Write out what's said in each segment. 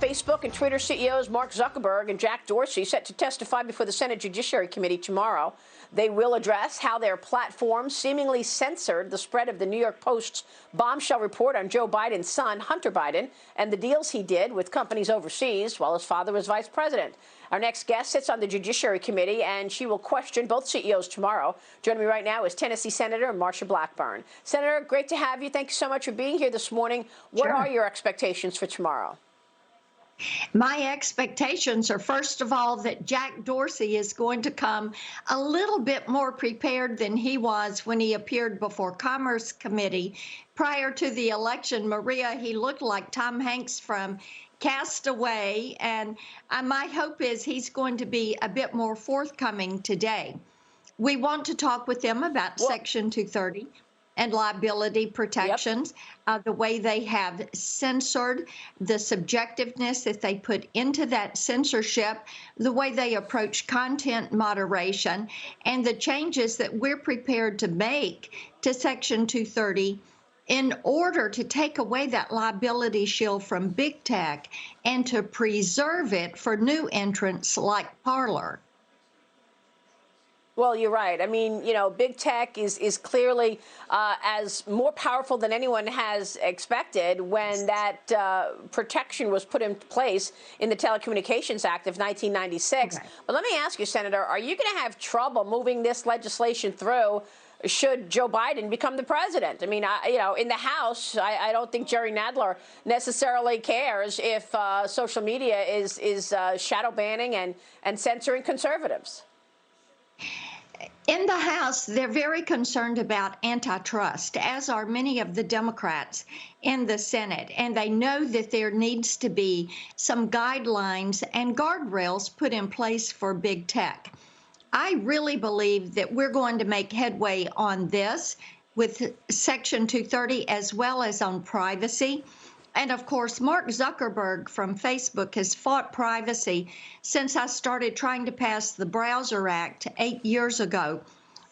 Facebook and Twitter CEOs Mark Zuckerberg and Jack Dorsey set to testify before the Senate Judiciary Committee tomorrow. They will address how their platforms seemingly censored the spread of the New York Post's bombshell report on Joe Biden's son, Hunter Biden, and the deals he did with companies overseas while his father was vice president. Our next guest sits on the Judiciary Committee, and she will question both CEOs tomorrow. Joining me right now is Tennessee Senator Marsha Blackburn. Senator, great to have you. Thank you so much for being here this morning. What are your expectations for tomorrow? My expectations are, first of all, that Jack Dorsey is going to come a little bit more prepared than he was when he appeared before Commerce Committee. Prior to the election, Maria, he looked like Tom Hanks from Castaway, and my hope is he's going to be a bit more forthcoming today. We want to talk with them about Section 230 and liability protections, the way they have censored, the subjectiveness that they put into that censorship, the way they approach content moderation, and the changes that we're prepared to make to Section 230 in order to take away that liability shield from big tech and to preserve it for new entrants like Parler. Well, you're right. I mean, you know, big tech is clearly as more powerful than anyone has expected when that protection was put in place in the Telecommunications Act of 1996. Okay. But let me ask you, Senator, are you going to have trouble moving this legislation through should Joe Biden become the president? I mean, you know, in the House, I don't think Jerry Nadler necessarily cares if social media is shadow banning and censoring conservatives. In the House, they're very concerned about antitrust, as are many of the Democrats in the Senate. And they know that there needs to be some guidelines and guardrails put in place for big tech. I really believe that we're going to make headway on this with Section 230 as well as on privacy. And of course, Mark Zuckerberg from Facebook has fought privacy since I started trying to pass the Browser Act 8 years ago.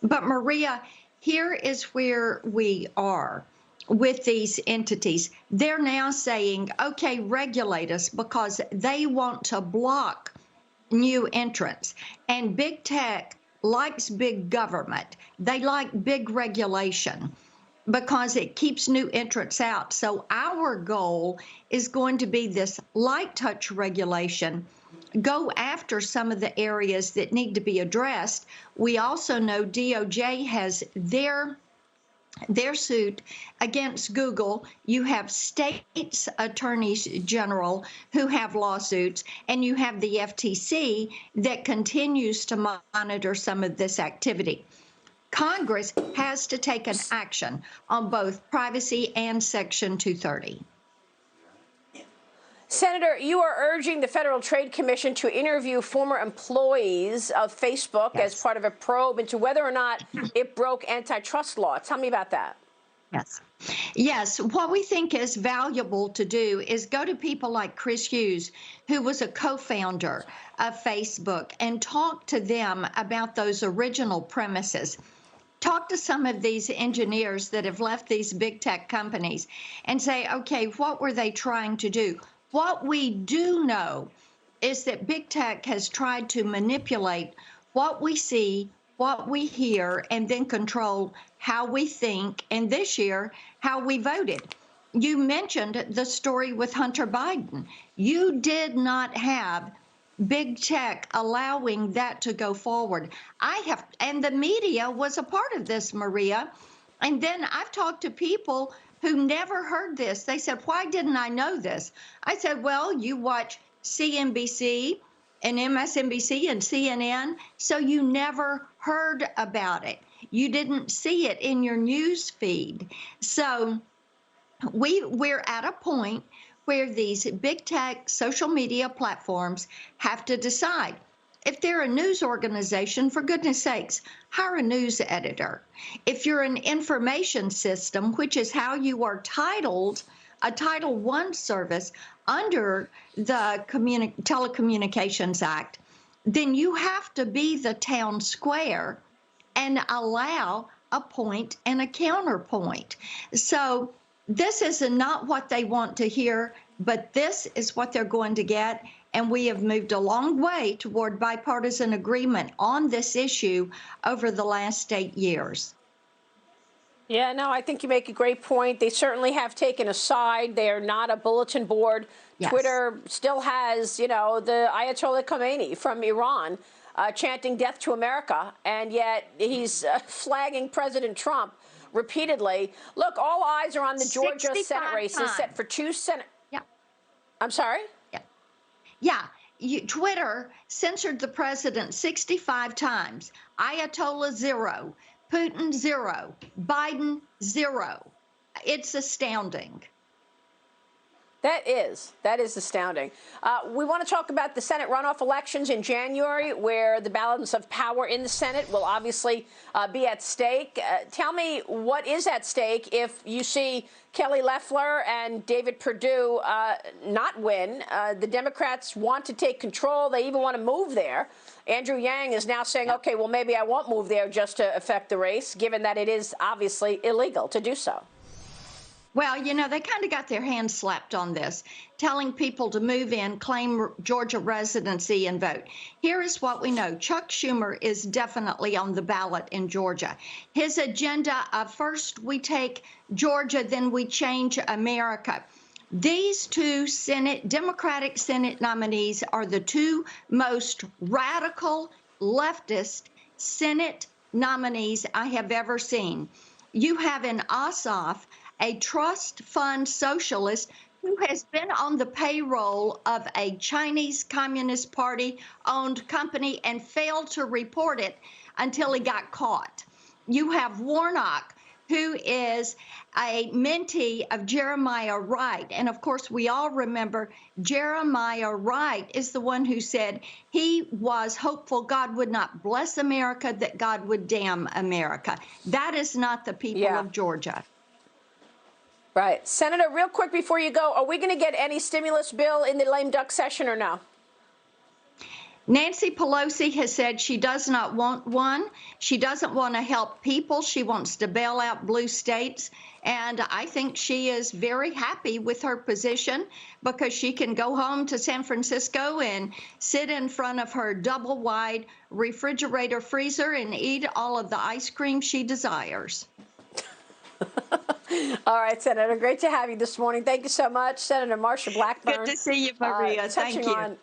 But Maria, here is where we are with these entities. They're now saying, okay, regulate us, because they want to block new entrants. And big tech likes big government. They like big regulation, because it keeps new entrants out. So our goal is going to be this light touch regulation, go after some of the areas that need to be addressed. We also know DOJ has their suit against Google. You have states' attorneys general who have lawsuits, and you have the FTC that continues to monitor some of this activity. Congress has to take an action on both privacy and Section 230. Senator, you are urging the Federal Trade Commission to interview former employees of Facebook as part of a probe into whether or not it broke antitrust law. Tell me about that. Yes, what we think is valuable to do is go to people like Chris Hughes, who was a co-founder of Facebook, and talk to them about those original premises. Talk to some of these engineers that have left these big tech companies and say, okay, what were they trying to do? What we do know is that big tech has tried to manipulate what we see, what we hear, and then control how we think, and this year, how we voted. You mentioned the story with Hunter Biden. You did not have big tech allowing that to go forward. And the media was a part of this, Maria. And then I've talked to people who never heard this. They said, why didn't I know this? I said, well, you watch CNBC and MSNBC and CNN, so you never heard about it. You didn't see it in your news feed. So we're at a point where these big tech social media platforms have to decide. If they're a news organization, for goodness sakes, hire a news editor. If you're an information system, which is how you are titled, a Title I service under the Telecommunications Act, then you have to be the town square and allow a point and a counterpoint. So this is not what they want to hear. but this is what they're going to get. And we have moved a long way toward bipartisan agreement on this issue over the last 8 years. Yeah, no, I think you make a great point. They certainly have taken a side. They are not a bulletin board. Yes. Twitter still has, the Ayatollah Khomeini from Iran chanting death to America, and yet he's flagging President Trump repeatedly. Look, all eyes are on the Georgia Senate race. Is set for 2 Senate. Yeah. I'm sorry? Yeah. Twitter censored the president 65 times. Ayatollah 0. Putin 0. Biden 0. It's astounding. That is astounding. We want to talk about the Senate runoff elections in January, where the balance of power in the Senate will obviously be at stake. Tell me what is at stake if you see Kelly Loeffler and David Perdue not win. The Democrats want to take control. They even want to move there. Andrew Yang is now saying, okay, well, maybe I won't move there just to affect the race, given that it is obviously illegal to do so. Well, they kind of got their hands slapped on this, telling people to move in, claim Georgia residency, and vote. Here is what we know. Chuck Schumer is definitely on the ballot in Georgia. His agenda of first we take Georgia, then we change America. These two Democratic Senate nominees are the two most radical leftist Senate nominees I have ever seen. You have in Ossoff a trust fund socialist who has been on the payroll of a Chinese Communist Party owned company and failed to report it until he got caught. You have Warnock, who is a mentee of Jeremiah Wright. And of course, we all remember Jeremiah Wright is the one who said he was hopeful God would not bless America, that God would damn America. That is not the people of Georgia. Right. Senator, real quick before you go, are we going to get any stimulus bill in the lame duck session or no? Nancy Pelosi has said she does not want one. She doesn't want to help people. She wants to bail out blue states. And I think she is very happy with her position because she can go home to San Francisco and sit in front of her double wide refrigerator freezer and eat all of the ice cream she desires. All right, Senator, great to have you this morning. Thank you so much, Senator Marsha Blackburn. Good to see you, Maria. Thank you.